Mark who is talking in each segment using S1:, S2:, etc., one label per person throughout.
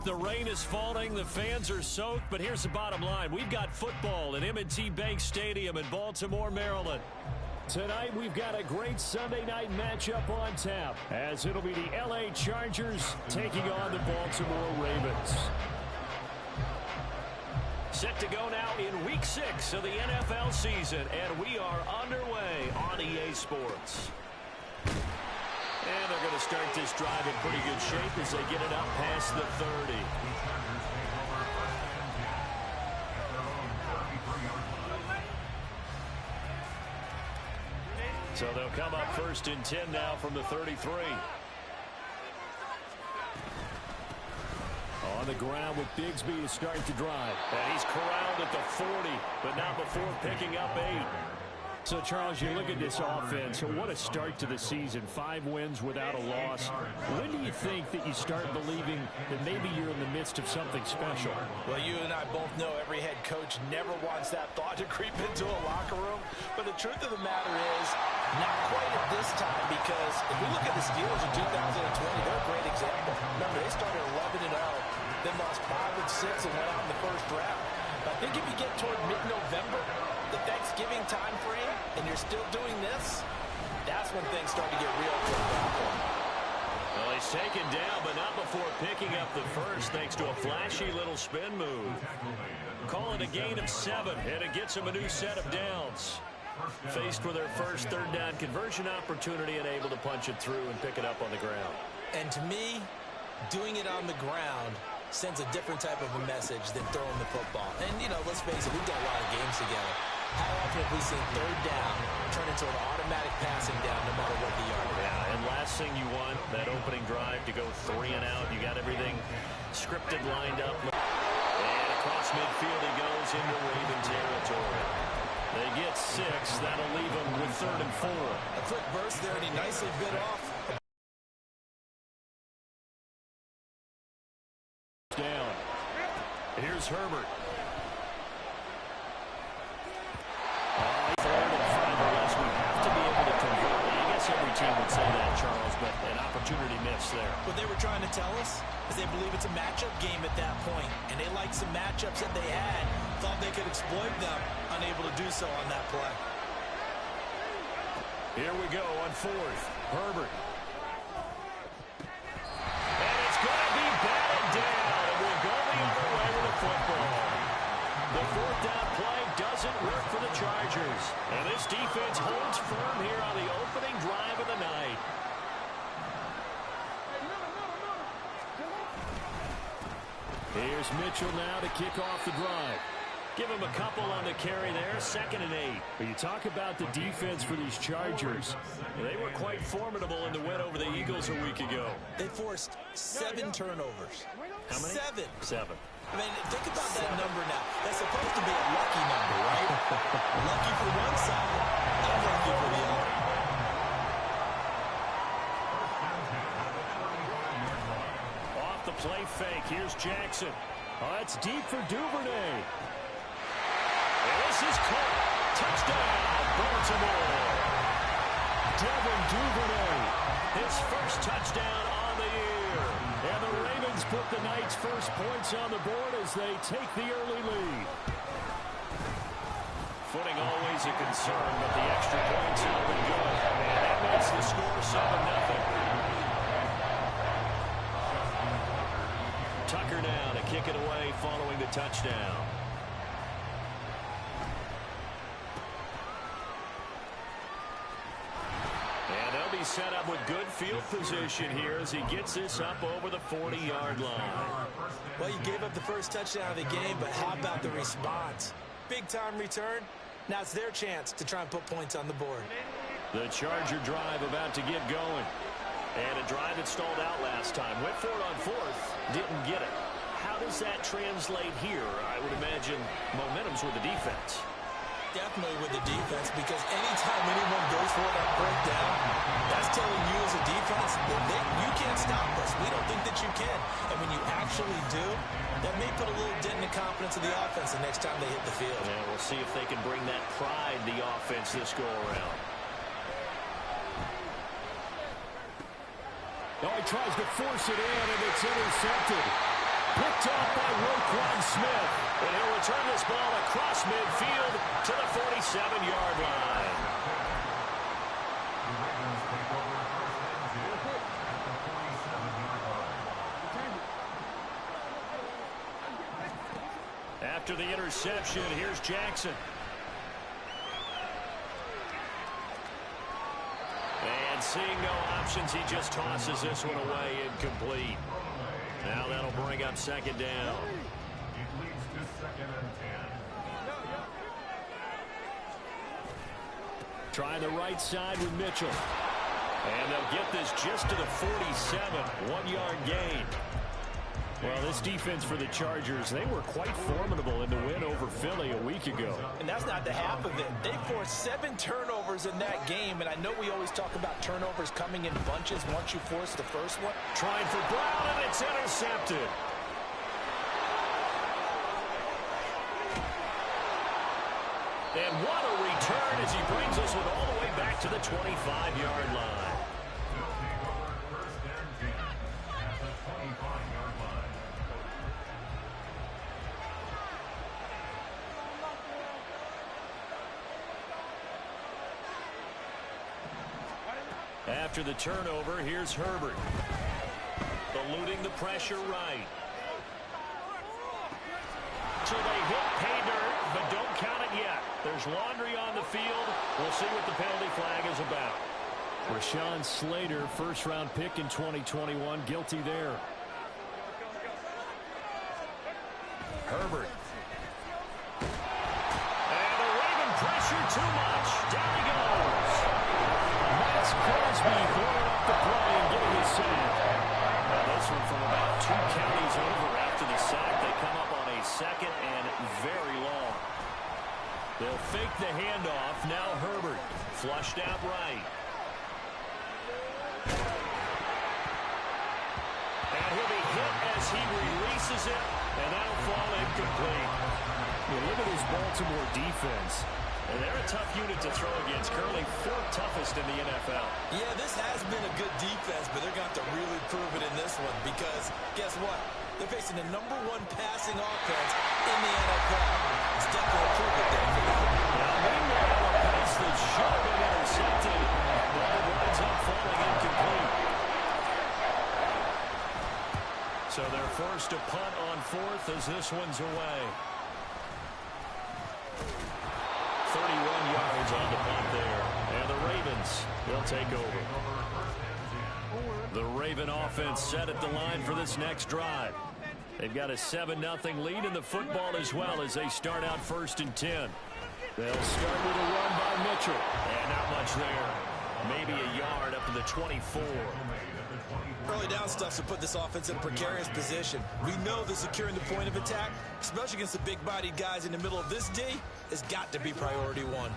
S1: The rain is falling, the fans are soaked, but here's the bottom line. We've got football at M&T Bank Stadium in Baltimore, Maryland. Tonight, we've got a great Sunday night matchup on tap, as it'll be the L.A. Chargers taking on the Baltimore Ravens. Set to go now in Week 6 of the NFL season, and we are underway on EA Sports. And they're going to start this drive in pretty good shape as they get it up past the 30. So they'll come up 1st and 10 now from the 33. On the ground with Bigsby to start the drive. And he's corralled at the 40, but not before picking up 8. So, Charles, you look at this offense, what a start to the season. 5 wins without a loss. When do you think that you start believing that maybe you're in the midst of something special?
S2: Well, you and I both know every head coach never wants that thought to creep into a locker room. But the truth of the matter is, not quite at this time, because if we look at the Steelers in 2020, they're a great example. Remember, they started 11-0, then lost 5 and 6 and went out in the first round. But I think if you get toward mid-November, the Thanksgiving time frame, and you're still doing this, that's when things start to get real for the Falcons.
S1: Well, he's taken down, but not before picking up the first, thanks to a flashy little spin move. Call it a gain of 7, and it gets him a new set of downs. Faced with their first 3rd down conversion opportunity and able to punch it through and pick it up on the ground.
S2: And to me, doing it on the ground sends a different type of a message than throwing the football. And, you know, let's face it, we've got a lot of games together. How often have we seen 3rd down turn into an automatic passing down no matter what the yard?
S1: Yeah, and last thing you want, that opening drive to go 3 and out. You got everything scripted, lined up. And across midfield he goes into Raven territory. They get 6. That'll leave them with 3rd and 4.
S2: A quick burst there, and he nicely bit off.
S1: Down. Here's Herbert. 3rd and 5 or less. We have to be able to convert. I guess every team would say that, Charles, but an opportunity missed there.
S2: What they were trying to tell us is they believe it's a matchup game at that point, and they liked some matchups that they had, thought they could exploit them, unable to do so on that play.
S1: Here we go on 4th. Herbert. And it's going to be batted down. It will go the other way with the football. The 4th down play doesn't work for the Chargers. And this defense holds firm here on the opening drive of the night. Here's Mitchell now to kick off the drive. Give him a couple on the carry there, 2nd and 8. But you talk about the defense for these Chargers. They were quite formidable in the win over the Eagles a week ago.
S2: They forced 7 turnovers.
S1: How many?
S2: 7.
S1: 7.
S2: I mean, think about that number now. That's supposed to be a lucky number, right? Lucky for one side, unlucky for the other.
S1: Off the play fake, here's Jackson. Oh, that's deep for Duvernay. And this is caught. Touchdown, Baltimore. Devin Duvernay, his first touchdown on the year. And the Ravens put the night's first points on the board as they take the early lead. Footing always a concern, but the extra points have been good. And that makes the score 7-0. Tucker now to kick it away following the touchdown. And they'll be set up with good field position here as he gets this up over the 40-yard line.
S2: Well, you gave up the first touchdown of the game, but how about the response? Big-time return. Now it's their chance to try and put points on the board.
S1: The Charger drive about to get going. And a drive that stalled out last time. Went for it on 4th, didn't get it. How does that translate here? I would imagine momentum's with the defense.
S2: Definitely with the defense, because anytime anyone goes for it on fourth down, that's telling you as a defense that you can't stop us. We don't think that you can. And when you actually do, that may put a little dent in the confidence of the offense the next time they hit the field.
S1: And we'll see if they can bring that pride to the offense this go-around.
S3: Oh, he tries to force it in, and it's intercepted.
S1: Picked off by Roquan Smith. And he'll return this ball across midfield to the 47-yard line. After the interception, here's Jackson. And seeing no options, he just tosses this one away, incomplete. Now that'll bring up second down.
S3: It leads to 2nd and 10.
S1: Trying the right side with Mitchell. And they'll get this just to the 47, 1-yard gain. Well, this defense for the Chargers, they were quite formidable in the win over Philly a week ago.
S2: And that's not the half of it. They forced 7 turnovers in that game, and I know we always talk about turnovers coming in bunches once you force the first one.
S1: Trying for Brown, and it's intercepted. And what a return as he brings us with all the way back to the 25-yard line. After the turnover, here's Herbert. Eluding the pressure right. So they hit pay dirt, but don't count it yet. There's laundry on the field. We'll see what the penalty flag is about. Rashawn Slater, first-round pick in 2021, guilty there. Herbert. And the Raven pressure too much. Down he goes. Max Crosby throwing up the play and getting his sack. Now this one from about 2 counties over after the sack. They come up on a second and very long. They'll fake the handoff. Now Herbert flushed out right. And he'll be hit as he releases it, and that'll fall incomplete. You look at this Baltimore defense. And they're a tough unit to throw against. Currently 4th toughest in the NFL.
S4: Yeah, this has been a good defense, but they're going to have to really prove it in this one because guess what? They're facing the #1 passing offense in the NFL. It's definitely a prove it there for them.
S1: Now, meanwhile, a pass that should have been intercepted, but it winds up falling incomplete. So they're forced to punt on 4th as this one's away. 31 yards on the punt there. And the Ravens, they'll take over. The Raven offense set at the line for this next drive. They've got a 7-0 lead in the football as well as they start out 1st and 10. They'll start with a run by Mitchell. And not much there. Maybe a yard up to the 24.
S4: Early down stuff to put this offense in a precarious position. We know that securing the point of attack, especially against the big-bodied guys in the middle of this D, has got to be priority 1.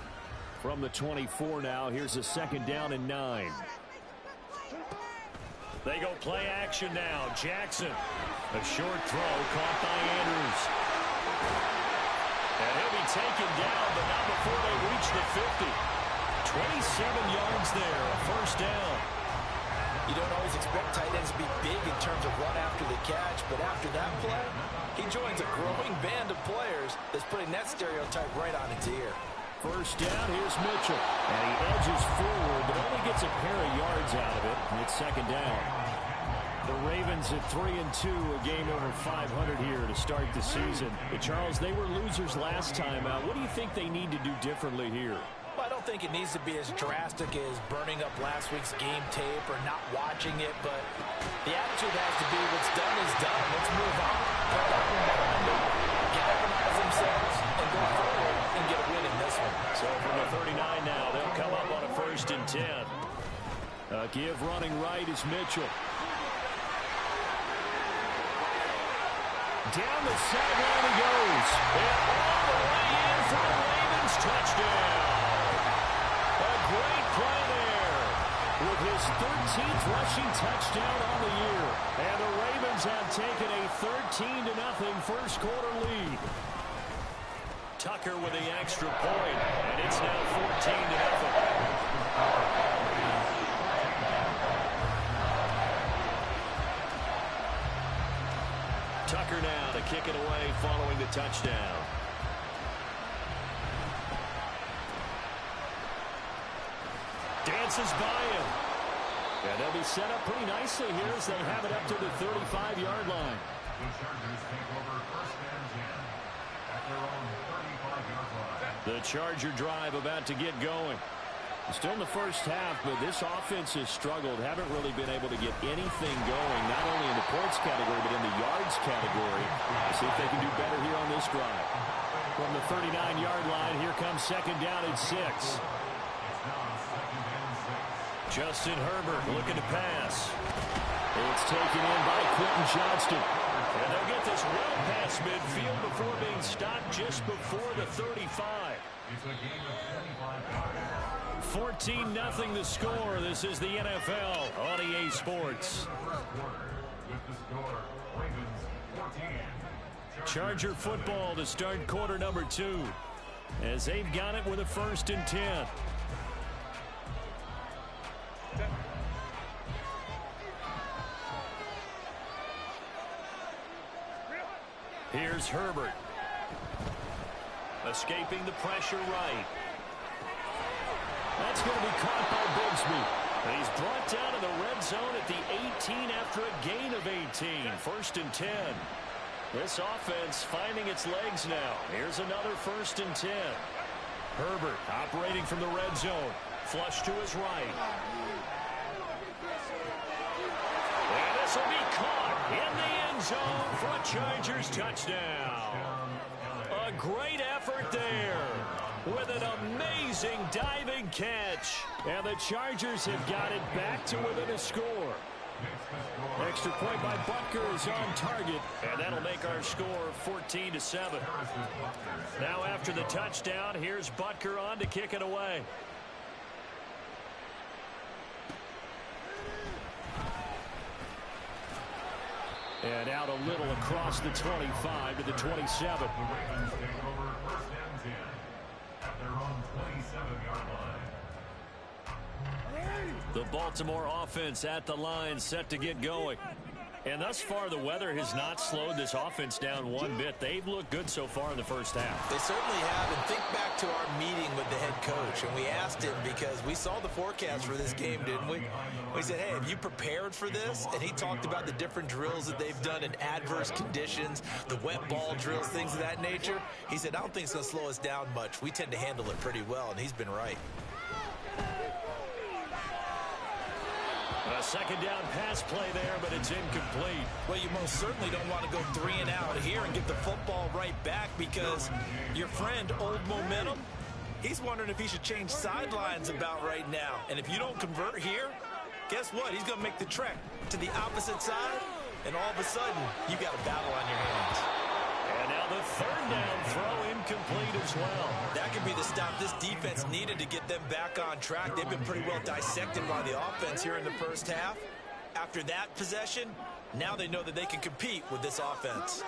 S1: From the 24 now, here's a 2nd down and 9. They go play action now. Jackson, a short throw caught by Andrews. And he'll be taken down, but not before they reach the 50. 27 yards there, a 1st down.
S2: You don't always expect tight ends to be big in terms of run after the catch, but after that play, he joins a growing band of players that's putting that stereotype right on its ear.
S1: 1st down, here's Mitchell. And he edges forward, but only gets a pair of yards out of it, and it's 2nd down. The Ravens at 3-2, a game over 500 here to start the season. But Charles, they were losers last time out. What do you think they need to do differently here?
S2: Well, I don't think it needs to be as drastic as burning up last week's game tape or not watching it, but the attitude has to be what's done is done. Let's move on. Put that one behind them, galvanize themselves, and go forward and get a win in this one.
S1: So from the 39 now, they'll come up on a 1st and 10. Give running right is Mitchell. Down the sideline he goes. And all the way in for the Ravens touchdown. A great play there with his 13th rushing touchdown on the year. And the Ravens have taken a 13-0 first quarter lead. Tucker with the extra point, and it's now 14-0. Tucker now to kick it away following the touchdown. Dances by him. And they'll be set up pretty nicely here as they have it up to the 35-yard line.
S3: The Chargers take over first and 10 at their own 35-yard line.
S1: The Charger drive about to get going. Still in the first half, but this offense has struggled. Haven't really been able to get anything going, not only in the points category, but in the yards category. We'll see if they can do better here on this drive. From the 39-yard line, here comes second down and 6. Justin Herbert looking to pass. It's taken in by Quentin Johnston. And they'll get this well past midfield before being stopped just before the 35.
S3: It's a game of 25 yards.
S1: 14-0 the score. This is the NFL on EA Sports.
S3: With the score, Ravens 14.
S1: Charger football to start quarter number 2. As they've got it with a 1st and 10. Here's Herbert. Escaping the pressure right. That's going to be caught by Bigsby. And he's brought down in the red zone at the 18 after a gain of 18. 1st and 10. This offense finding its legs now. Here's another 1st and 10. Herbert operating from the red zone. Flush to his right. And this will be caught in the end zone for a Chargers touchdown. A great effort there with an amazing diving catch. And the Chargers have got it back to within a score. Extra point by Butker is on target, and that'll make our score 14-7. Now after the touchdown, here's Butker on to kick it away. And out a little across the 25 to the 27.
S3: The Ravens take over first and 10 at their own 27-yard line.
S1: The Baltimore offense at the line, set to get going. And thus far, the weather has not slowed this offense down one bit. They've looked good so far in the first half.
S2: They certainly have. And think back to our meeting with the head coach. And we asked him because we saw the forecast for this game, didn't we? We said, hey, have you prepared for this? And he talked about the different drills that they've done in adverse conditions, the wet ball drills, things of that nature. He said, I don't think it's going to slow us down much. We tend to handle it pretty well, and he's been right.
S1: A second down pass play there, but it's incomplete.
S2: Well, you most certainly don't want to go 3 and out here and get the football right back because your friend, Old Momentum, he's wondering if he should change sidelines about right now. And if you don't convert here, guess what? He's going to make the trek to the opposite side, and all of a sudden, you got a battle on your hands.
S1: And now the 3rd down throw incomplete as well.
S2: That could be the stop this defense needed to get them back on track. They've been pretty well dissected by the offense here in the first half. After that possession, now they know that they can compete with this offense.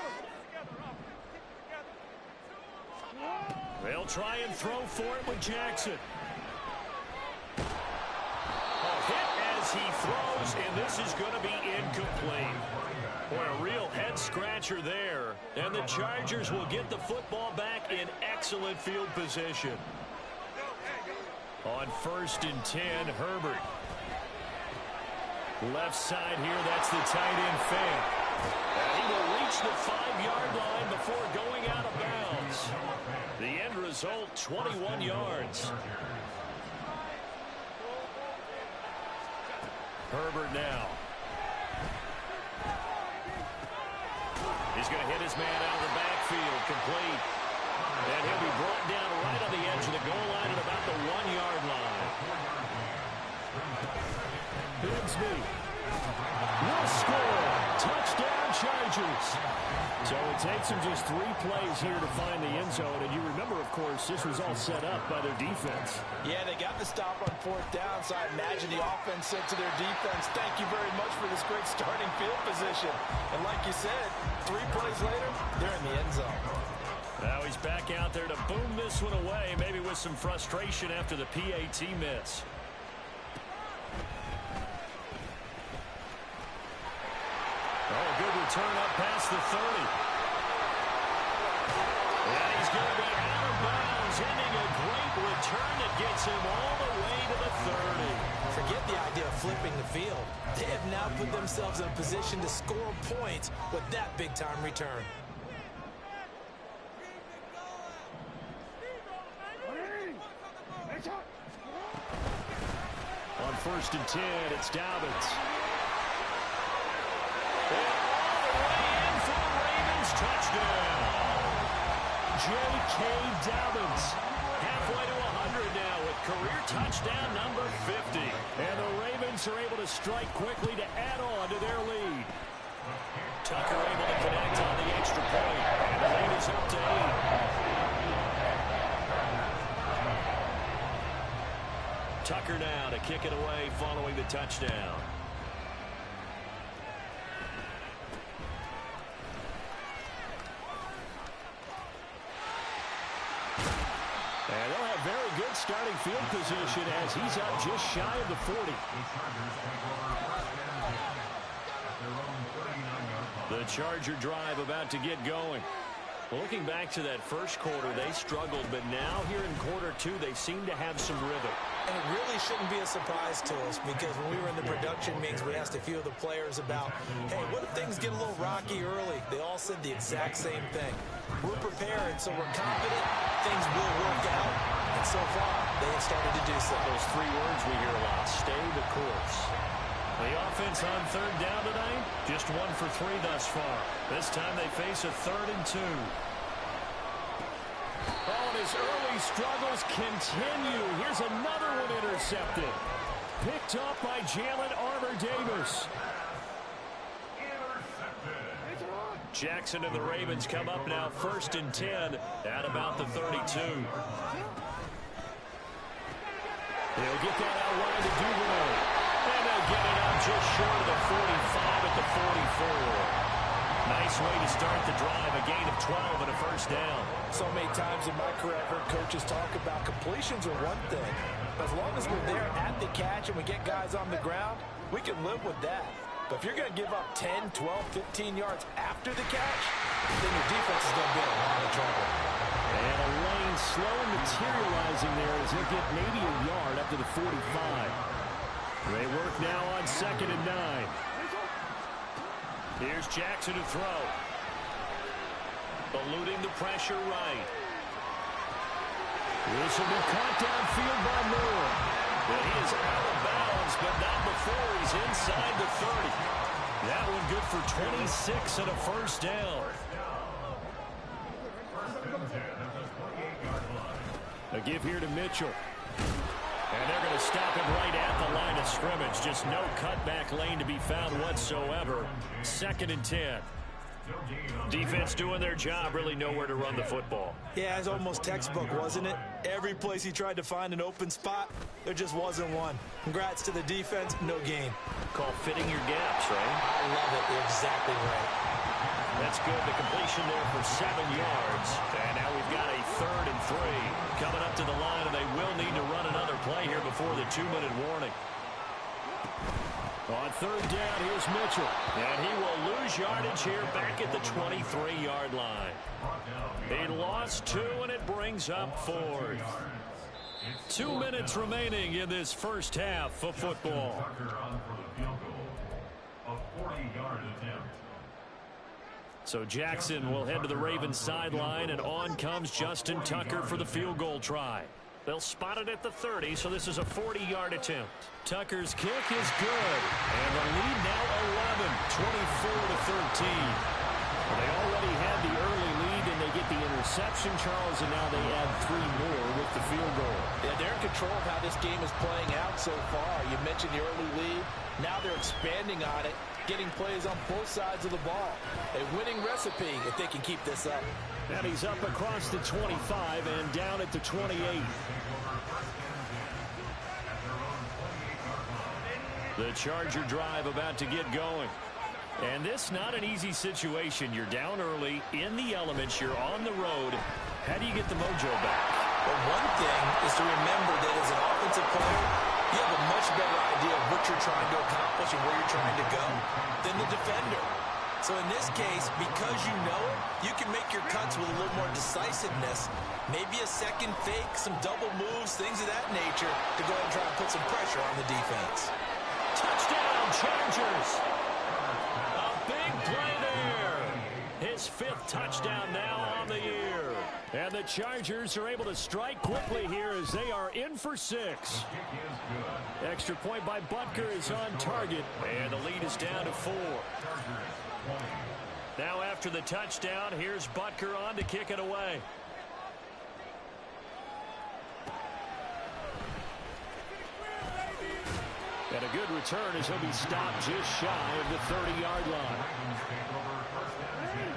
S1: They'll try and throw for it with Jackson. A hit as he throws, and this is going to be incomplete. Boy, a real head-scratcher there. And the Chargers will get the football back in excellent field position. On 1st and 10, Herbert. Left side here, that's the tight end fake. And he will reach the 5-yard line before going out of bounds. The end result, 21 yards. Herbert now. He's going to hit his man out of the backfield, complete. And he'll be brought down right on the edge of the goal line at about the 1-yard line. Bigsby will score. Touchdown, Chargers. So it takes them just 3 plays here to find the end zone. And you remember, of course, this was all set up by their defense.
S2: Yeah, they got the stop on 4th down, so I imagine the offense said to their defense, thank you very much for this great starting field position. And like you said, 3 plays later, they're in the end zone.
S1: Now he's back out there to boom this one away, maybe with some frustration after the PAT miss. Oh, good return up past the 30. And he's going to be out of bounds, ending a great return that gets him all the way to the 30.
S2: Forget the idea of flipping the field. They have now put themselves in a position to score points with that big-time return.
S1: On 1st and 10, it's Dobbins. And all the way in for the Ravens touchdown. J.K. Dobbins halfway to 100 now with career touchdown number 50. And the Ravens are able to strike quickly to add on to their lead. Tucker able to connect on the extra point. And the lead is up to 8. Tucker now to kick it away following the touchdown. And they'll have very good starting field position as he's up just shy of the 40. The Charger drive about to get going. Looking back to that first quarter, they struggled, but now here in quarter 2, they seem to have some rhythm.
S2: And it really shouldn't be a surprise to us because when we were in the production meetings, we asked a few of the players about, hey, what if things get a little rocky early? They all said the exact same thing. We're prepared, so we're confident things will work out. And so far, they have started to do so.
S1: Those 3 words we hear a lot, stay the course. The offense on 3rd down tonight, just 1 for 3 thus far. This time they face a 3rd and 2. Oh, and his early struggles continue. Here's another one intercepted. Picked up by Jalen Armour-Davis. Jackson and the Ravens come up now 1st and 10 at about the 32. They'll get that out wide to Duvernay. And they'll get it out just short of the 45 at the 44. Nice way to start the drive, a gain of 12 and a 1st down.
S2: So many times in my career, I've heard coaches talk about completions are one thing. As long as we're there at the catch and we get guys on the ground, we can live with that. But if you're going to give up 10, 12, 15 yards after the catch, then your defense is going to be in a lot of trouble.
S1: And a lane slow materializing there as he'll get maybe a yard up to the 45. They work now on 2nd and 9. Here's Jackson to throw. Eluding the pressure right. This will be caught downfield by Moore. But he is out of bounds, but not before he's inside the 30. That one good for 26 and a 1st down. A give here to Mitchell. And they're going to stop him right at the line of scrimmage. Just no cutback lane to be found whatsoever. 2nd and 10. Defense doing their job, really nowhere to run the football.
S2: Yeah, it's almost textbook, wasn't it? Every place he tried to find an open spot, there just wasn't one. Congrats to the defense, no gain.
S1: Call fitting your gaps, right?
S2: I love it. You're exactly right.
S1: That's good. The completion there for 7 yards. And now we've got a 3rd and 3. Coming up to the line, and they will need to run another play here before the 2-minute warning. On 3rd down, here's Mitchell. And he will lose yardage here back at the 23-yard line. He lost 2, and it brings up 4th. 2 minutes remaining in this first half of football. So Jackson will head to the Ravens sideline, and on comes Justin Tucker for the field goal try. They'll spot it at the 30, so this is a 40-yard attempt. Tucker's kick is good, and the lead now 11, 24-13. They already had the early lead, and they get the interception, Charles, and now they add 3 more with the field goal.
S2: Yeah, they're in control of how this game is playing out so far. You mentioned the early lead. Now they're expanding on it, getting plays on both sides of the ball. A winning recipe if they can keep this up.
S1: And he's up across the 25 and down at the 28. The Charger drive about to get going. And this not an easy situation. You're down early, in the elements, you're on the road. How do you get the mojo back?
S2: Well, one thing is to remember that as an offensive player, you have a much better idea of what you're trying to accomplish and where you're trying to go than the defender.
S4: So in this case, because you know it, you can make your cuts with a little more decisiveness. Maybe a second fake, some double moves, things of that nature to go ahead and try and put some pressure on the defense.
S1: Touchdown, Chargers. A big play there. His 5th touchdown now on the year. And the Chargers are able to strike quickly here as they are in for 6. Extra point by Butker is on target. And the lead is down to 4. Now after the touchdown, here's Butker on to kick it away. And a good return as he'll be stopped just shy of the 30-yard line.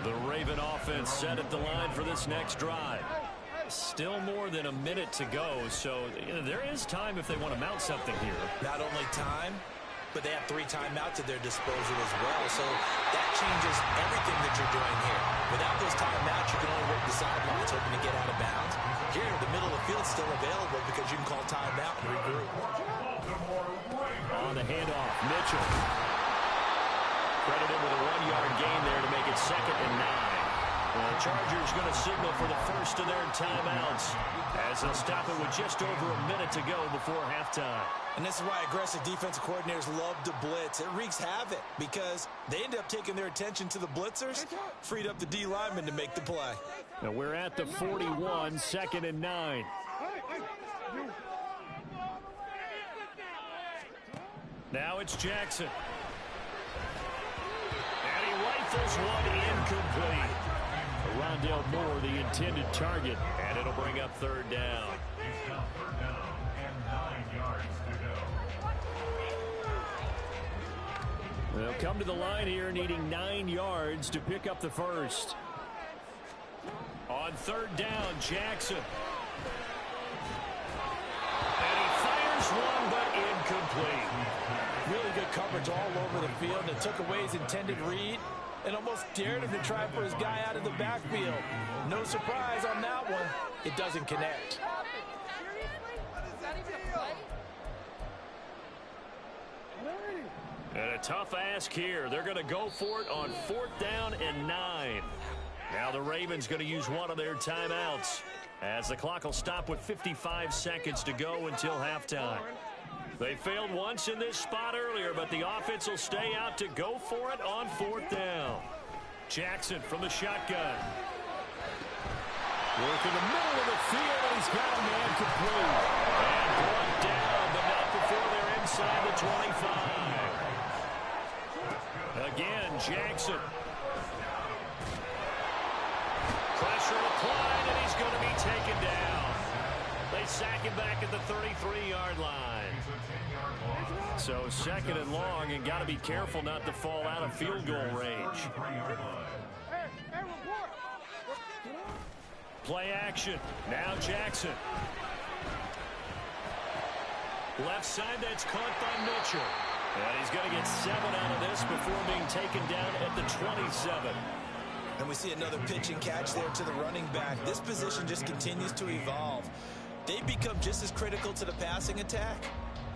S1: The Raven offense set at the line for this next drive. Still more than a minute to go, so there is time if they want to mount something here.
S4: Not only time, but they have 3 timeouts at their disposal as well, so that changes everything that you're doing here. Without those timeouts, you can only work the sidelines hoping to get out of bounds. Here, the middle of the field is still available because you can call timeout and regroup.
S1: On the handoff, Mitchell. Credited with a 1-yard gain there to make it 2nd and 9. The Chargers going to signal for the first of their timeouts as they'll stop it with just over a minute to go before halftime.
S4: And this is why aggressive defensive coordinators love to blitz. It wreaks havoc because they end up taking their attention to the blitzers, freed up the D lineman to make the play.
S1: Now we're at the 41, 2nd and 9. Now it's Jackson. And he rifles one incomplete. Rondale Moore, the intended target, and it'll bring up 3rd down.
S3: It's now 3rd down and 9 yards to go.
S1: They'll come to the line here needing 9 yards to pick up the first. On 3rd down, Jackson. And he fires one, but incomplete.
S2: Really good coverage all over the field. It took away his intended read and almost dared him to try for his guy out of the backfield. No surprise on that one. It doesn't connect.
S1: And a tough ask here. They're going to go for it on 4th down and 9. Now the Ravens going to use one of their timeouts as the clock will stop with 55 seconds to go until halftime. They failed once in this spot earlier, but the offense will stay out to go for it on 4th down. Jackson from the shotgun. Work in the middle of the field, and he's got a man complete. And brought down, but not before they're inside the 25. Again, Jackson. Pressure applied, and he's going to be taken down. They sack him back at the 33-yard line. So 2nd and long, and got to be careful not to fall out of field goal range. Play action. Now Jackson. Left side, that's caught by Mitchell. And he's going to get 7 out of this before being taken down at the 27.
S4: And we see another pitch and catch there to the running back. This position just continues to evolve. They become just as critical to the passing attack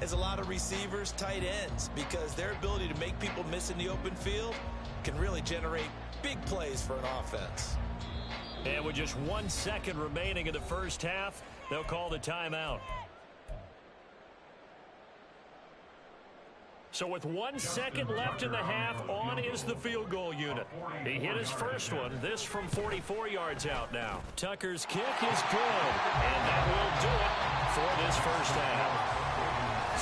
S4: as a lot of receivers, tight ends, because their ability to make people miss in the open field can really generate big plays for an offense.
S1: And with just 1 second remaining in the first half, they'll call the timeout. So with 1 second left in the half, on is the field goal unit. He hit his first one, this from 44 yards out now. Tucker's kick is good, and that will do it for this first half.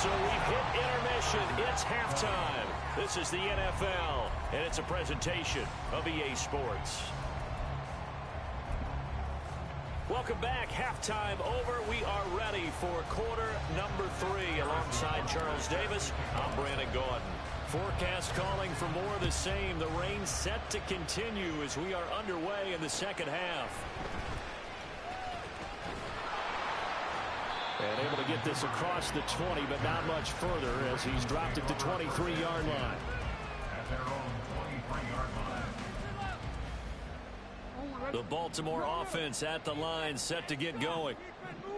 S1: So we've hit intermission. It's halftime. This is the NFL, and it's a presentation of EA Sports. Welcome back. Halftime over. We are ready for quarter number 3. Alongside Charles Davis, I'm Brandon Gordon. Forecast calling for more of the same. The rain set to continue as we are underway in the second half. And able to get this across the 20, but not much further as he's dropped it to 23-yard line.
S3: At their own 23-yard line.
S1: The Baltimore offense at the line, set to get going.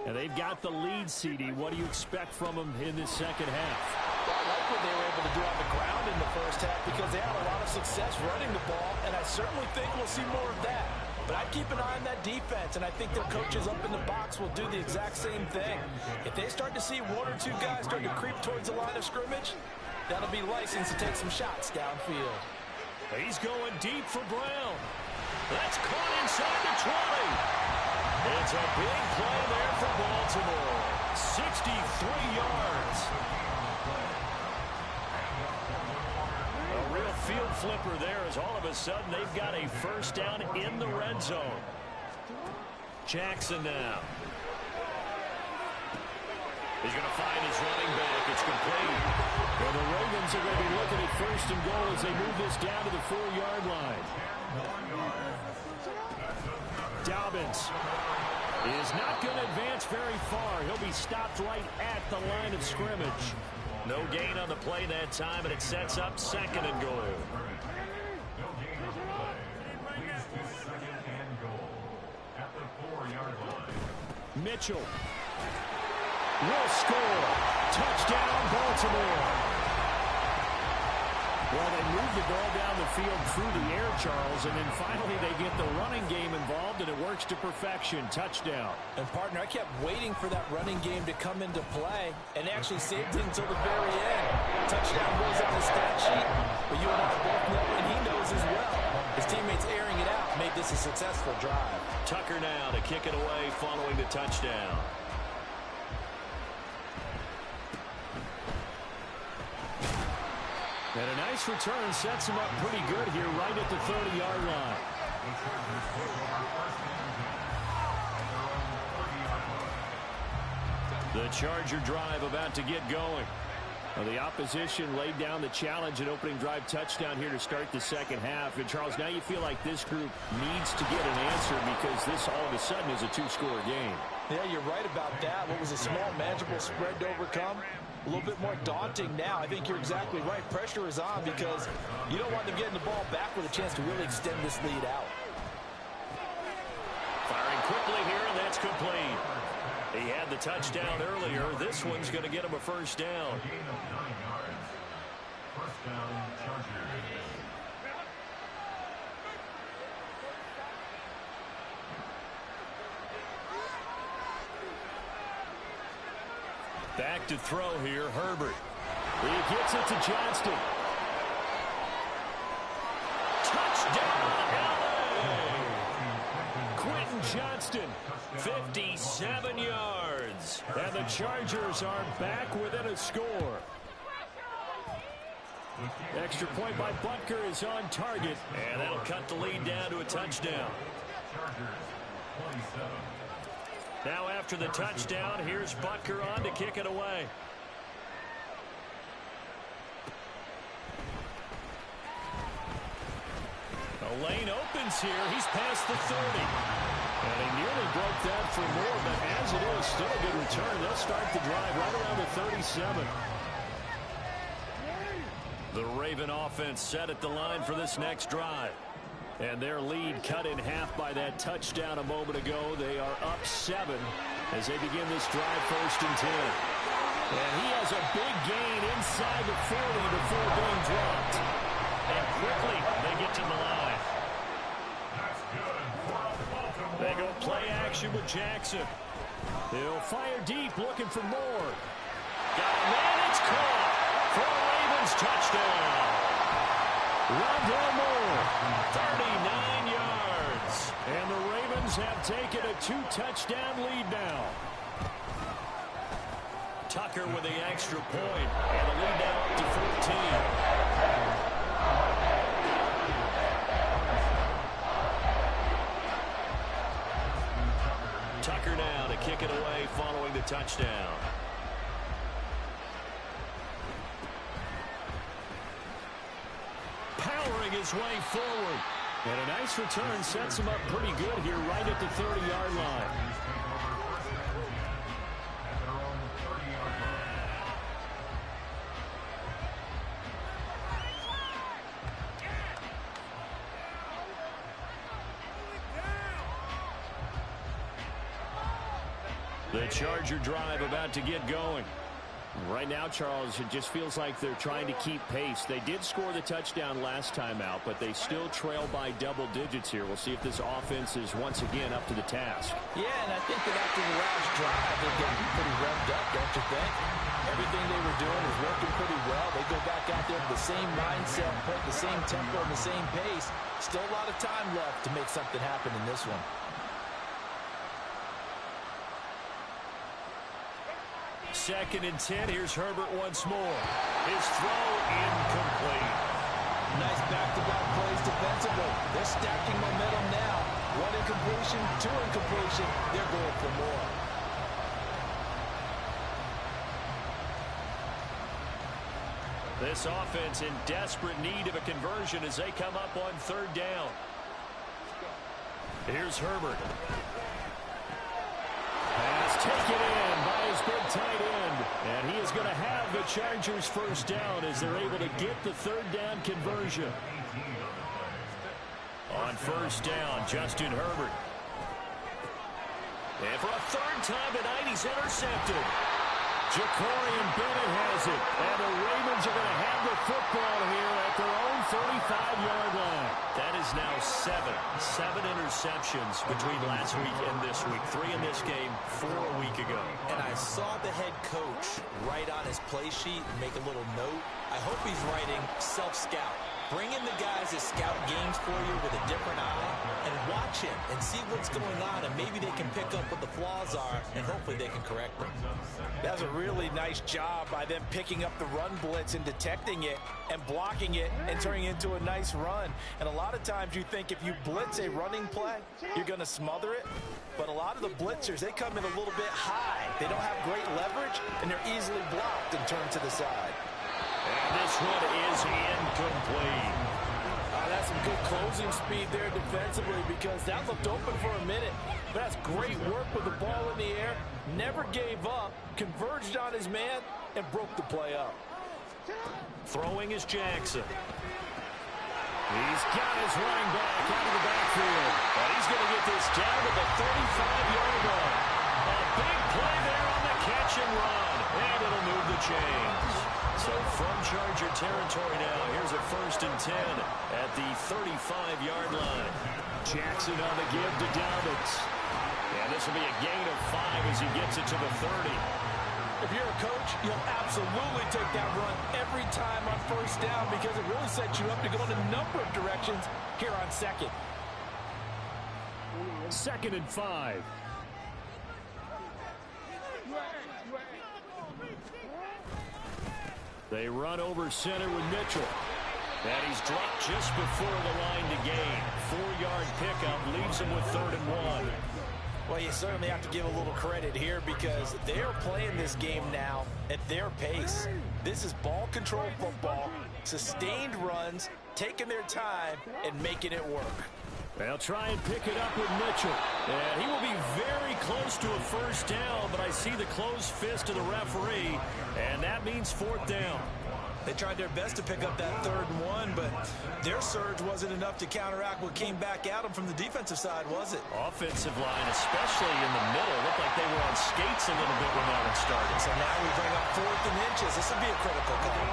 S1: And they've got the lead, CD. What do you expect from them in this second half?
S2: Well, I like what they were able to do on the ground in the first first half because they had a lot of success running the ball, and I certainly think we'll see more of that. But I'd keep an eye on that defense, and I think their coaches up in the box will do the exact same thing. If they start to see one or two guys start to creep towards the line of scrimmage, that'll be licensed to take some shots downfield.
S1: He's going deep for Brown. That's caught inside the 20. It's a big play there for Baltimore. 63 yards. A real field flipper there as all of a sudden they've got a first down in the red zone. Jackson now. He's going to find his running back. It's complete. Well, the Ravens are going to be looking at first and goal as they move this down to the 4-yard line. Dobbins is not going to advance very far. He'll be stopped right at the line of scrimmage. No gain on the play that time, and it sets up second and goal.
S3: No gain on the play. Leads to second and goal at the 4-yard line.
S1: Mitchell will score. Touchdown, Baltimore. Well, they move the ball down the field through the air, Charles, and then finally they get the running game involved, and it works to perfection. Touchdown.
S2: And, partner, I kept waiting for that running game to come into play and actually saved it until the very end. Touchdown goes on the stat sheet, but you and I both know, and he knows as well, his teammates airing it out made this a successful drive.
S1: Tucker now to kick it away following the touchdown. And a nice return sets him up pretty good here right at the 30-yard line. The Charger drive about to get going. Well, the opposition laid down the challenge and opening drive touchdown here to start the second half. And, Charles, now you feel like this group needs to get an answer because this all of a sudden is a two-score game.
S2: Yeah, you're right about that. What was a small, manageable spread to overcome? A little bit more daunting now. I think you're exactly right. Pressure is on because you don't want them getting the ball back with a chance to really extend this lead out.
S1: Firing quickly here, and that's complete. He had the touchdown earlier. This one's going to get him a first down.
S3: Gain of 9 yards. First down, Chargers.
S1: Back to throw here, Herbert. He gets it to Johnston. Touchdown, LA! Quentin Johnston, 57 yards. And the Chargers are back within a score. Extra point by Butker is on target. And that'll cut the lead down to a touchdown.
S3: Chargers, 27.
S1: Now after the touchdown, here's Butker on to kick it away. The lane opens here. He's past the 30. And he nearly broke that for more, but as it is, still a good return. They'll start the drive right around the 37. The Raven offense set at the line for this next drive. And their lead cut in half by that touchdown a moment ago. They are up 7 as they begin this drive, 1st and 10. And he has a big gain inside the 40 before being dropped. And quickly they get to the line. They go play action with Jackson. He'll fire deep, looking for more. Got a man, it's caught for a Ravens touchdown. Rondell Moore, 39 yards. And the Ravens have taken a 2-touchdown lead now. Tucker with the extra point, and the lead now up to 14. Tucker now to kick it away following the touchdown. Powering his way forward. And a nice return sets him up pretty good here right at the 30-yard line. The Charger drive about to get going. Right now, Charles, it just feels like they're trying to keep pace. They did score the touchdown last time out, but they still trail by double digits here. We'll see if this offense is once again up to the task.
S2: Yeah, and I think that after the last drive, they're getting pretty revved up, don't you think? Everything they were doing is working pretty well. They go back out there with the same mindset, put the same tempo and the same pace. Still a lot of time left to make something happen in this one.
S1: Second and 10. Here's Herbert once more. His throw incomplete.
S2: Nice back-to-back plays defensively. They're stacking momentum now. One incompletion, two incompletion. They're going for more.
S1: This offense in desperate need of a conversion as they come up on third down. Here's Herbert. Pass taken in by his big tight end. And he is going to have the Chargers first down as they're able to get the third down conversion. On first down, Justin Herbert. And for a third time tonight, he's intercepted. Ja'Cory Bennett has it. And the Ravens are going to have the football here at their own 35-yard line. That is now seven interceptions between last week and this week. 3 in this game, 4 a week ago.
S2: And I saw the head coach write on his play sheet and make a little note. I hope he's writing self-scout. Bring in the guys that scout games for you with a different eye and watch him and see what's going on, and maybe they can pick up what the flaws are, and hopefully they can correct them.
S5: That was a really nice job by them picking up the run blitz and detecting it and blocking it and turning it into a nice run. And a lot of times you think if you blitz a running play, you're going to smother it. But a lot of the blitzers, they come in a little bit high. They don't have great leverage, and they're easily blocked and turned to the side.
S1: And this one is incomplete.
S5: That's some good closing speed there defensively because that looked open for a minute. But that's great work with the ball in the air. Never gave up, converged on his man, and broke the play up.
S1: Throwing is Jackson. He's got his running back out of the backfield. And he's going to get this down to the 35-yard line. A big play there on the catch and run. And it'll move the chains. So from Charger territory now, here's a 1st and 10 at the 35-yard line. Jackson on the give to Dobbins. And this will be a gain of 5 as he gets it to the 30.
S5: If you're a coach, you'll absolutely take that run every time on first down because it really sets you up to go in a number of directions here on second.
S1: 2nd and 5. They run over center with Mitchell. And he's dropped just before the line to gain. 4-yard pickup leaves him with 3rd and 1.
S5: Well, you certainly have to give a little credit here because they're playing this game now at their pace. This is ball control football, sustained runs, taking their time, and making it work.
S1: They'll try and pick it up with Mitchell. And he will be very close to a first down, but I see the closed fist of the referee, and that means 4th down.
S2: They tried their best to pick up that 3rd and 1, but their surge wasn't enough to counteract what came back at them from the defensive side, was it?
S1: Offensive line, especially in the middle, looked like they were on skates a little bit when that one started.
S2: So now we bring up 4th and inches. This will be a critical call.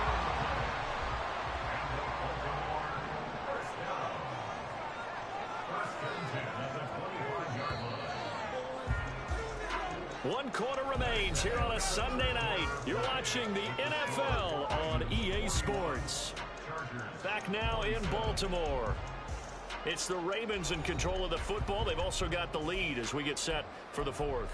S1: One quarter remains here on a Sunday night. You're watching the NFL on EA Sports. Back now in Baltimore. It's the Ravens in control of the football. They've also got the lead as we get set for the 4th.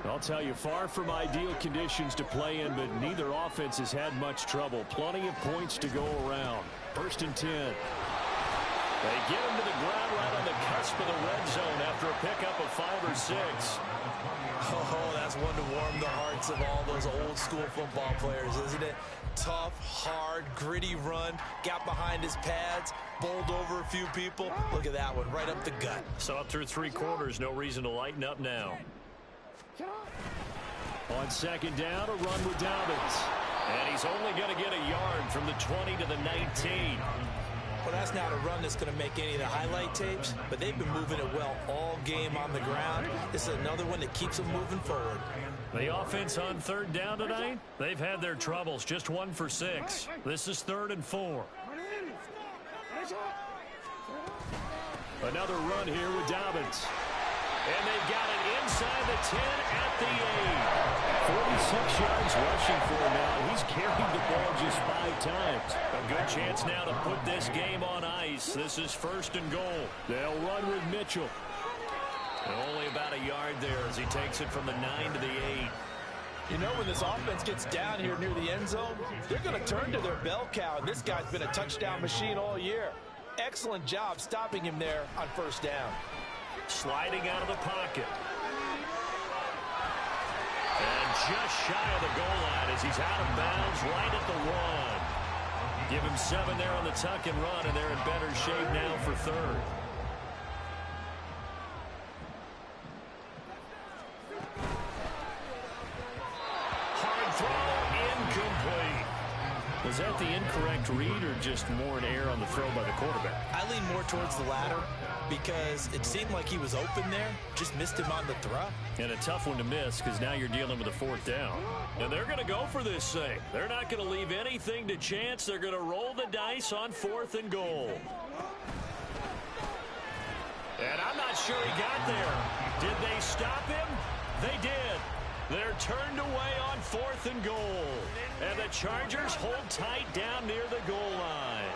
S1: I'll tell you, far from ideal conditions to play in, but neither offense has had much trouble. Plenty of points to go around. 1st and 10. They get him to the ground right on the cusp of the red zone after a pickup of 5 or 6.
S2: Oh, that's one to warm the hearts of all those old school football players, isn't it? Tough, hard, gritty run, got behind his pads, bowled over a few people. Look at that one, right up the gut.
S1: So up through 3 quarters, no reason to lighten up now. On 2nd down, a run with Dobbins. And he's only going to get a yard from the 20 to the 19.
S4: Well, that's not a run that's going to make any of the highlight tapes, but they've been moving it well all game on the ground. This is another one that keeps them moving forward.
S1: The offense on third down tonight, they've had their troubles, just 1 for 6. This is 3rd and 4. Another run here with Dobbins. And they've got it inside the 10 at the 8. 46 yards rushing for him now. He's carried the ball just 5 times. A good chance now to put this game on ice. This is 1st and goal. They'll run with Mitchell. And only about a yard there as he takes it from the 9 to the 8.
S5: You know, when this offense gets down here near the end zone, they're going to turn to their bell cow, and this guy's been a touchdown machine all year. Excellent job stopping him there on 1st down.
S1: Sliding out of the pocket. And just shy of the goal line as he's out of bounds right at the 1. Give him 7 there on the tuck and run, and they're in better shape now for 3rd. Hard throw, incomplete. Was that the incorrect read or just more an error on the throw by the quarterback?
S4: I lean more towards the latter because it seemed like he was open there, just missed him on the throw.
S1: And a tough one to miss because now you're dealing with a 4th down. And they're going to go for this thing. They're not going to leave anything to chance. They're going to roll the dice on 4th and goal. And I'm not sure he got there. Did they stop him? They did. They're turned away on 4th and goal. And the Chargers hold tight down near the goal line.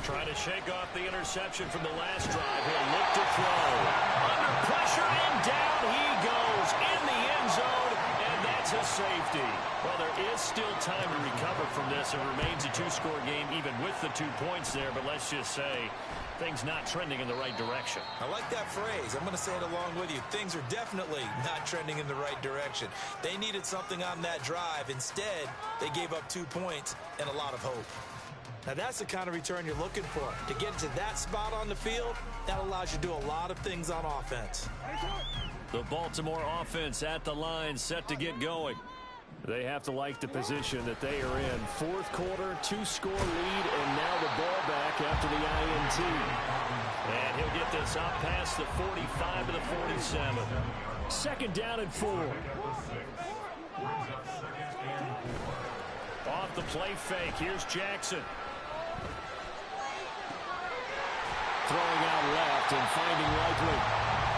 S1: Trying to shake off the interception from the last drive. He'll look to throw. Under pressure, and down he goes in the end zone, and that's a safety. Well, there is still time to recover from this. It remains a 2-score game even with the 2 points there, but let's just say things not trending in the right direction.
S4: I like that phrase. I'm going to say it along with you. Things are definitely not trending in the right direction. They needed something on that drive. Instead, they gave up 2 points and a lot of hope. Now, that's the kind of return you're looking for. To get to that spot on the field, that allows you to do a lot of things on offense.
S1: The Baltimore offense at the line, set to get going. They have to like the position that they are in. 4th quarter, 2-score lead, and now the ball back after the INT. And he'll get this up past the 45 to the 47. 2nd down and 4. Off the play fake, here's Jackson. Throwing out left and finding Likely.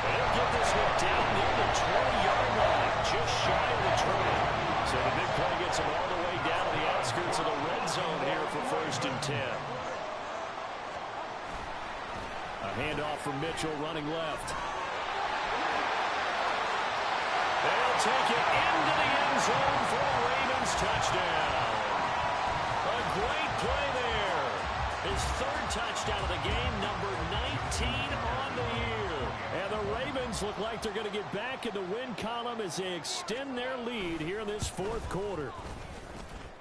S1: They'll get this one down near the 20-yard line, just shy of the trail. So the big play gets him all the way down to the outskirts of the red zone here for 1st and 10. A handoff from Mitchell running left. They'll take it into the end zone for a Ravens touchdown. A great play there. His 3rd touchdown of the game, number 19 on the year. And the Ravens look like they're going to get back in the win column as they extend their lead here in this 4th quarter.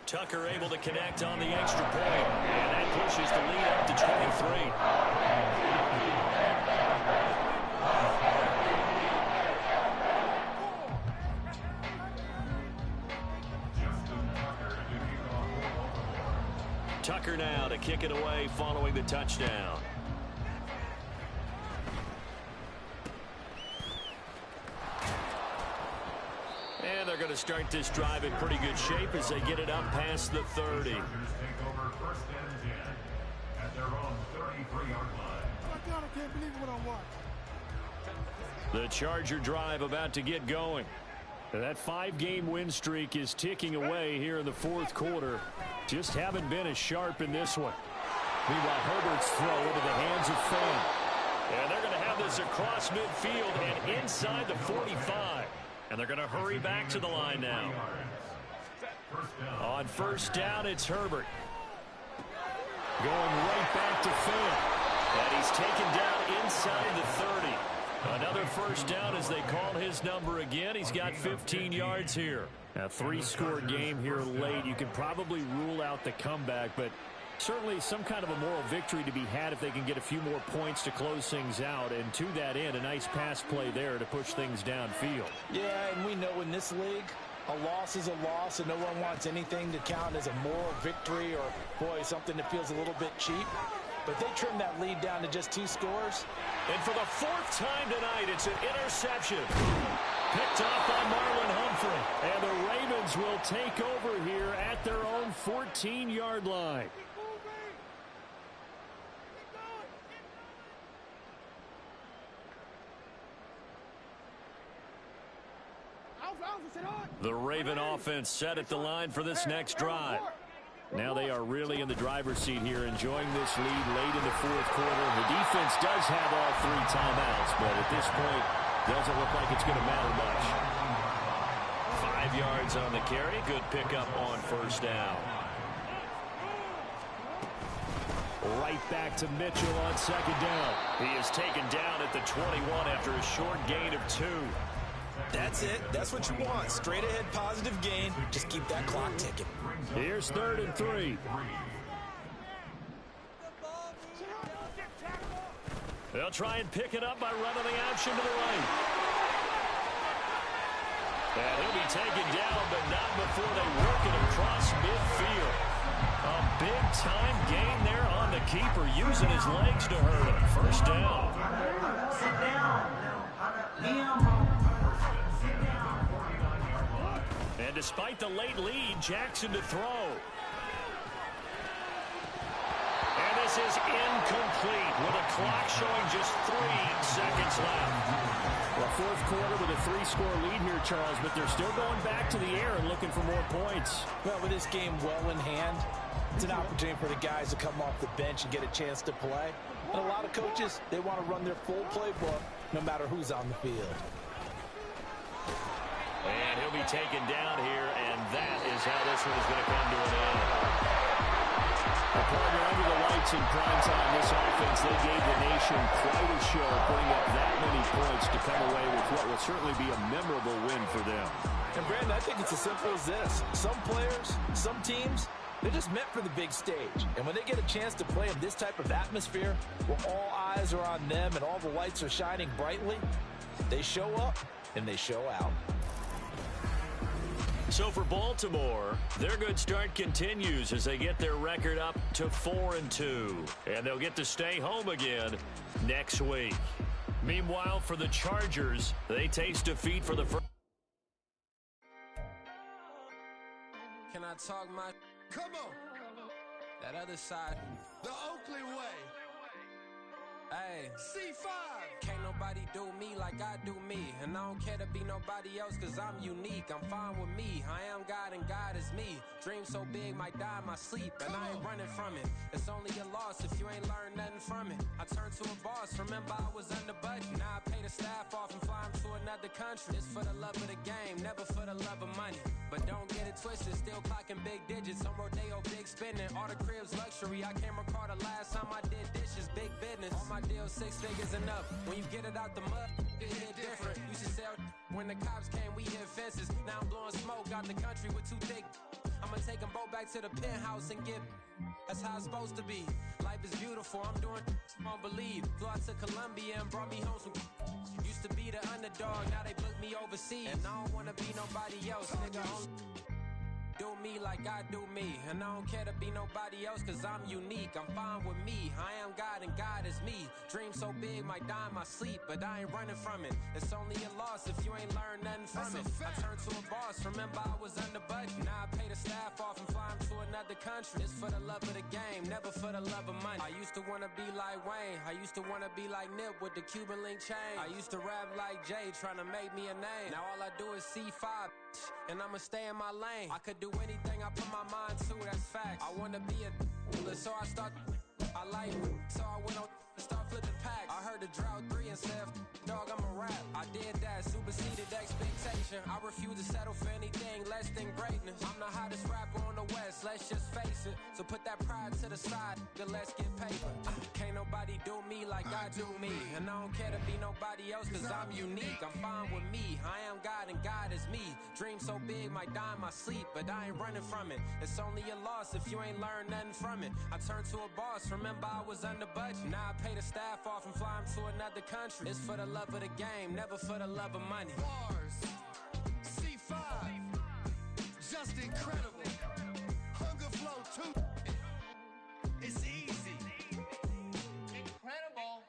S1: Tucker able to connect on the extra point, and that pushes the lead up to 23. Tucker now to kick it away following the touchdown. And they're going to start this drive in pretty good shape as they get it up past the 30.
S3: Take over 1st and 10 at their own 33-yard line.
S6: I can't believe what I'm watching.
S1: The Charger drive about to get going. That 5-game win streak is ticking away here in the 4th quarter. Just haven't been as sharp in this one. Meanwhile, Herbert's throw into the hands of Fant. And they're going to have this across midfield and inside the 45. And they're going to hurry back to the line now. On 1st down, it's Herbert. Going right back to Fant. And he's taken down inside the 30. Another 1st down as they call his number again. He's got 15 yards here. A 3-score game here late. You can probably rule out the comeback, but certainly some kind of a moral victory to be had if they can get a few more points to close things out. And to that end, a nice pass play there to push things downfield.
S4: Yeah, and we know in this league,
S5: A loss is a loss, and no one wants anything to count as a moral victory or, boy, something that feels a little bit cheap. But they trimmed that lead down to just 2 scores.
S1: And for the 4th time tonight, it's an interception. Picked off by Marlon Humphrey. And the Ravens will take over here at their own 14-yard line. The Raven offense set at the line for this next drive. Now they are really in the driver's seat here, enjoying this lead late in the 4th quarter. The defense does have all 3 timeouts, but at this point, doesn't look like it's going to matter much. 5 yards on the carry. Good pickup on 1st down. Right back to Mitchell on 2nd down. He is taken down at the 21 after a short gain of 2.
S4: That's it. That's what you want. Straight ahead positive gain. Just keep that clock ticking.
S1: Here's 3rd and 3. They'll try and pick it up by running the option to the right. And he'll be taken down, but not before they work it across midfield. A big-time gain there on the keeper, using his legs to hurt him. 1st down. And despite the late lead, Jackson to throw. And this is incomplete with a clock showing just 3 seconds left. Well, 4th quarter with a 3-score lead here, Charles, but they're still going back to the air and looking for more points.
S5: Well, with this game well in hand, it's an opportunity for the guys to come off the bench and get a chance to play. And a lot of coaches, they want to run their full playbook no matter who's on the field.
S1: And he'll be taken down here, and that is how this one is going to come to an end. A partner under the lights in prime time, this offense, they gave the nation quite a show, putting up that many points to come away with what will certainly be a memorable win for them.
S5: And, Brandon, I think it's as simple as this. Some players, some teams, they're just meant for the big stage. And when they get a chance to play in this type of atmosphere, where all eyes are on them and all the lights are shining brightly, they show up and they show out.
S1: So for Baltimore, their good start continues as they get their record up to 4-2. And they'll get to stay home again next week. Meanwhile, for the Chargers, they taste defeat for the first.
S7: Can I talk my...
S6: Come on.
S7: That other side.
S6: The Oakley way.
S7: Hey.
S6: C5.
S7: Can't nobody do me like I do me. And I don't care to be nobody else cause I'm unique. I'm fine with me. I am God and God is me. Dream so big might die in my sleep. And I ain't running from it. It's only a loss if you ain't learned nothing from it. I turned to a boss. Remember I was under budget. Now I pay the staff off and fly them to another country. It's for the love of the game, never for the love of money. But don't get it twisted, still clocking big digits. On Rodeo, big spending. All the cribs luxury. I can't recall the last time I did dishes. Big business. All my deals 6 figures and up. When you get it out the mud, it hit different. Used to sell when the cops came, we hit fences. Now I'm blowing smoke out the country with 2 thick. I'ma take them both back to the penthouse and get. That's how it's supposed to be. Life is beautiful. I'm doing won't believe. Flew out to Colombia and brought me home some. Used to be the underdog, now they book me overseas. And I don't wanna be nobody else, nigga. Do me like I do me. And I don't care to be nobody else cause I'm unique. I'm fine with me. I am God and God is me. Dream so big might die in my sleep. But I ain't running from it. It's only a loss if you ain't learned nothing from it. I turned to a boss. Remember I was under budget. Now I pay the staff off and fly them to another country. It's for the love of the game, never for the love of money. I used to wanna be like Wayne. I used to wanna be like Nip with the Cuban link chain. I used to rap like Jay trying to make me a name. Now all I do is C5 and I'ma stay in my lane. I could do anything I put my mind to, that's fact. I wanna be a so I start, I like it. So I went on and start flipping packs. I heard the drought 3 and said, dog, I'm a rap. I did that, superseded expectation. I refuse to settle for anything less than greatness. I'm the hottest rapper on the West, let's just face it. So put that pride to the side, then let's get paper. Can't nobody do me like I do me. And I don't care to be nobody else cause I'm unique. I'm fine with me, I am God and God is me. Dream so big might die in my sleep, but I ain't running from it. It's only a loss if you ain't learned nothing from it. I turned to a boss, remember I was under budget. Now I pay the staff off and fly them to another country. It's for the love of the game, never for the love of money.
S6: Bars. C5.
S8: incredible. Hunger flow too. It's easy. Incredible.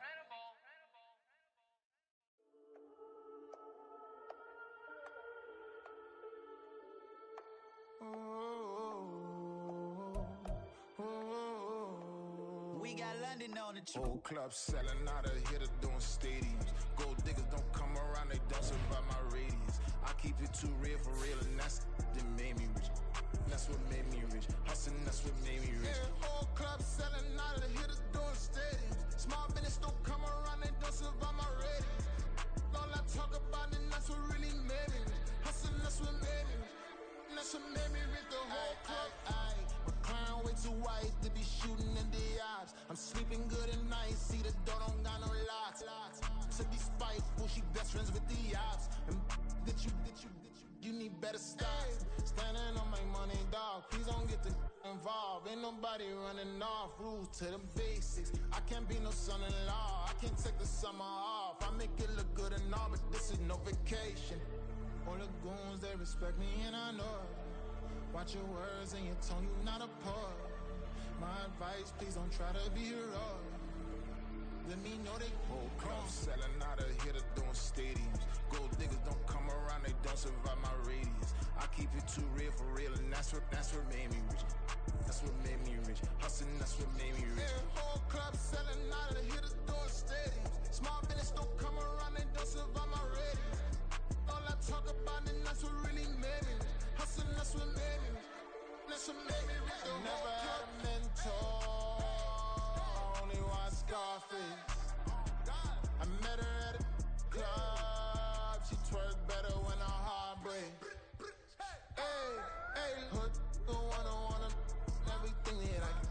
S9: We got London on the trip.
S10: Whole club selling out of here to doing stadiums. Gold diggers don't come around, they don't survive my radius. I keep it too real for real, and that's that made me rich. That's what made me rich. Hustling, that's what made me rich. Yeah, whole club selling out of here to doing stadiums. Small business don't come around, they don't survive my radius. All I talk about, and that's what really made me rich. Hustling, that's what made me rich. That's what made me rich. The whole club. My crown way too white to be shooting in the eyes. I'm sleeping good at night, see the door don't got no locks. To be spiteful, she best friends with the ops. And you need better stop. Standing on my money, dog. Please don't get the involved. Ain't nobody running off. Rules to the basics. I can't be no son-in-law. I can't take the summer off. I make it look good and all, but this is no vacation. All the goons, they respect me and I know it. Watch your words and your tone, you not a poet. My advice, please don't try to be heroic. Let me know they whole club selling out of here to doing stadiums. Gold diggers don't come around, they don't survive my radius. I keep it too real for real, and that's what made me rich. That's what made me rich. Hustling, that's what made me rich. Yeah, whole club selling out of here to doing stadiums. Small business don't come around, they don't survive my radius. All I talk about, and that's what really made me rich. Hustling, that's what made me rich. That's what made me rich. I never had a mentor. I only watch Scarface. I met her at a club. She twerk better when her heart breaks. Hey, hood, the wanna everything that I can.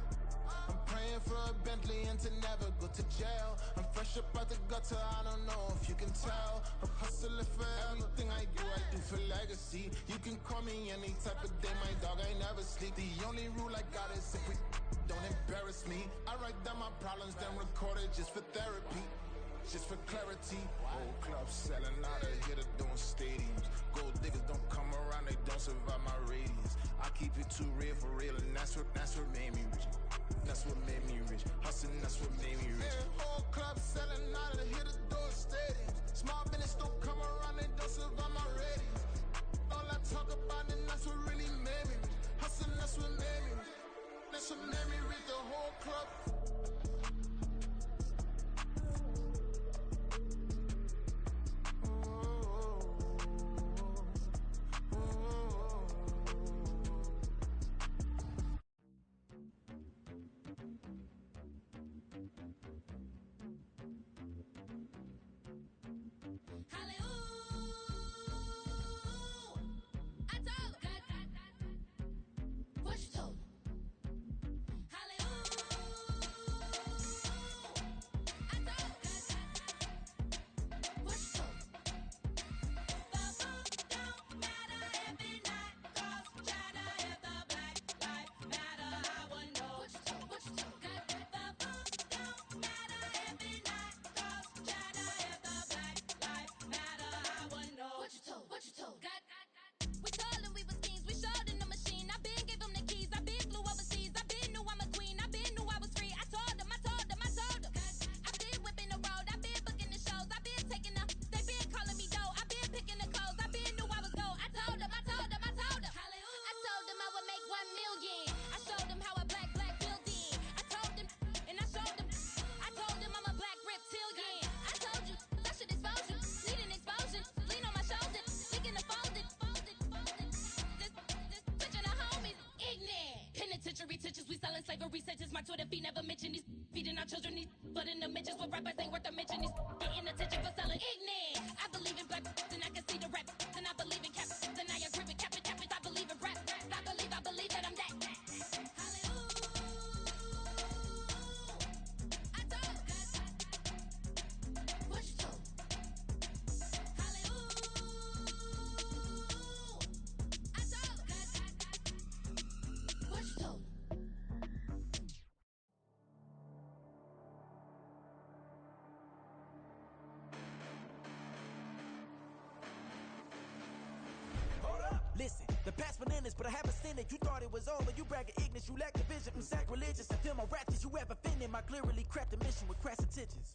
S10: I'm praying for a Bentley and to never go to jail. I'm fresh up out the gutter, I don't know if you can tell. I'm hustling for everything I do for legacy. You can call me any type of day, my dog, I never sleep. The only rule I got is if we don't embarrass me. I write down my problems, then record it just for therapy. Just for clarity. Whole club selling out of here to doing stadiums. Gold diggers don't come around, they don't survive my radius. I keep it too real for real, and that's what made me rich. That's what made me rich. Hustling, that's what made me rich. Yeah, whole club selling out of here to doing stadiums. Small business don't come around, they don't survive my radius. All I talk about, and that's what really made me rich. Hustling, that's what made me rich. That's what made me rich. The whole club.
S11: Listen, the past bananas, but I haven't seen it. You thought it was over, you bragging ignorance, you lack the vision, sacrilegious. I feel my ratchets, you have offended my clearly crafted mission with crass intentions.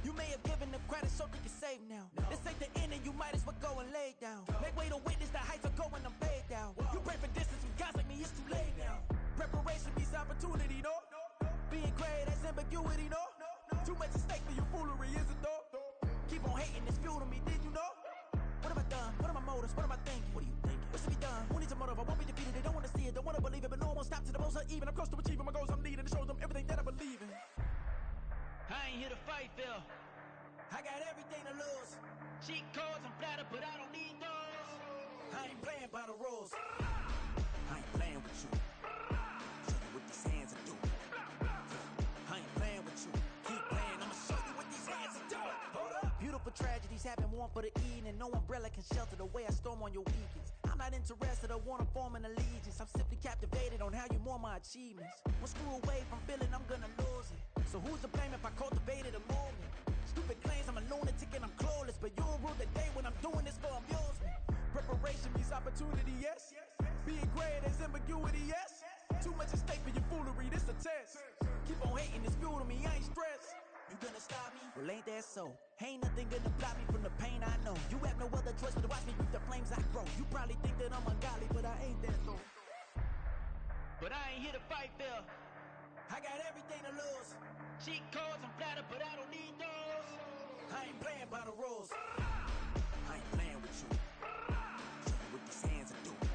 S11: You may have given them credit so they can save now. This ain't the end and you might as well go and lay down. Make way to witness the heights are going, I'm paid down. You pray for distance with guys like me, it's too late now. Preparation means opportunity, no? Being great, that's ambiguity, no? Too much at stake for your foolery, is it though? Keep on hating, it's fuel to me, did you know? What have I done? What are my motives? What am I thinking? What are you thinking? What should be done? Who needs a motive? I won't be defeated. They don't want to see it, don't want to believe it, but no one won't stop to the most even. I'm close to achieving my goals I'm leading to show them everything that I believe in.
S12: I ain't here to fight, Phil.
S11: I got everything to lose.
S12: Cheat codes, I'm flattered, but I don't need those.
S11: I ain't playing by the rules. I ain't playing with you. Show you what these hands are doing. I ain't playing with you. Keep playing, I'ma show you what these hands are doing. Hold up. Beautiful tragedies happen, one for the evening. No umbrella can shelter the way I storm on your weekends. I'm not interested or wanna form an allegiance. I'm simply captivated on how you mourn my achievements. One screw away from feeling I'm gonna lose it. So who's to blame if I cultivated a movement? Stupid claims I'm a lunatic and I'm clueless, but you'll rule the day when I'm doing this for amusement. Preparation means opportunity, yes. Being great is ambiguity, yes. Too much at stake for your foolery, this a test. Keep on hating, it's fuel to me, I ain't stressed. You gonna stop me? Well, ain't that so? Ain't nothing gonna block me from the pain I know. You have no other choice but to watch me reap the flames I grow. You probably think that I'm ungodly, but I ain't that though.
S12: But I ain't here to fight, Phil.
S11: I got everything to lose.
S12: Cheat codes, I'm flattered, but I don't need those.
S11: I ain't playing by the rules. I ain't playing with you. Show you what these hands are doing.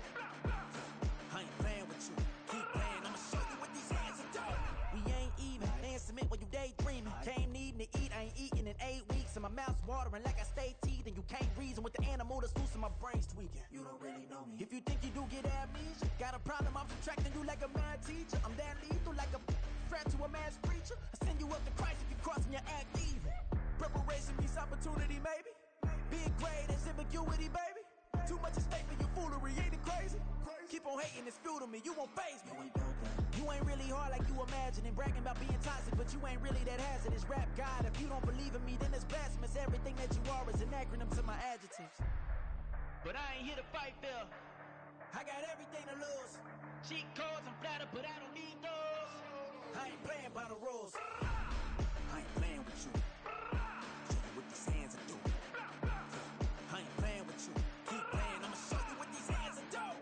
S11: I ain't playing with you. Keep playing, I'ma show you what these hands are doing. We ain't even. They submit when you daydreaming. Came needing to eat, I ain't eating in 8 weeks. And my mouth's watering like I stay teeth. And you can't reason with the animal that's loose and my brain's tweaking. You don't really know me. If you think you do get amnesia, got a problem, I'm subtracting you like a mad teacher. I'm that lethal like a threat to a mass preacher. I send you up to Christ if you crossing your act evil. Preparation means opportunity, maybe. Being great is ambiguity, baby. Too much at stake for your foolery, ain't it crazy? Keep on hating, it's fuel to me, you won't faze me. You ain't really hard like you imagine and bragging about being toxic, but you ain't really that hazardous. Rap God, if you don't believe in me, then it's blasphemous. Everything that you are is an acronym to my adjectives.
S12: But I ain't here to fight, Phil.
S11: I got everything to lose.
S12: Cheat codes, I'm flattered, but I don't need those.
S11: I ain't playing by the rules. I ain't playing with you. Show you what these hands are doing. I ain't playing with you. Keep playing, I'ma show you what these hands are doing.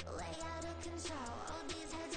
S13: Way out of control, all these heads are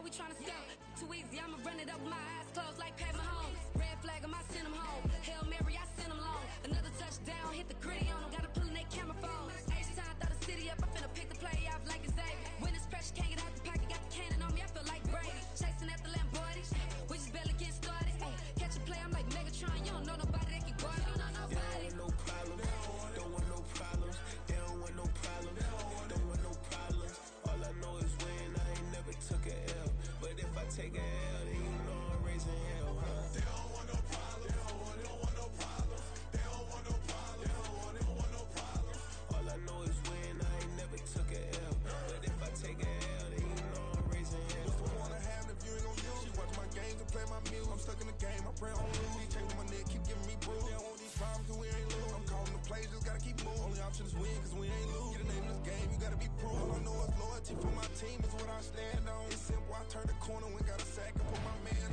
S13: we tryna score. Too easy, I'ma run it up with my eyes closed like Pat Mahomes. Red flag, I send him home. Hail Mary, I send him long. Another touchdown, hit the gritty on him. Gotta pull in that camera phone. H-time, throw the city up. I finna pick the play off like it's Xavier. When it's pressure, can't get out the pocket. Got the cannon on me, I feel like Brady. Chasing at the Lamborghini. We just barely getting started. Ay, catch a play, I'm like Megatron. You don't know nobody that can guard me. You don't know nobody.
S14: They don't want no problems. Don't want no problems. They don't want no problems. Don't want no problems. All I know is win. I ain't never took a L. But if I take a L, then you know I'm raising hell, huh? They don't want no problems. They don't want no problems. They don't want no problems. They don't want no problems. All I know is win. I ain't never took a L. But if I take a L, then you know I'm raising hell.
S10: What's the point of having if you ain't gon' use? She watch my games and play my music. I'm stuck in the game. I pray on lose. These chains on my neck keep giving me bruise. They don't want these problems 'cause we ain't lose. I'm calling the plays, just gotta keep moving. Only option is win 'cause we ain't lose. Get a name in this game, you gotta be proved. All I know is loyalty for my team is what I stand on. It's simple. I turn the corner when got a sack and put my man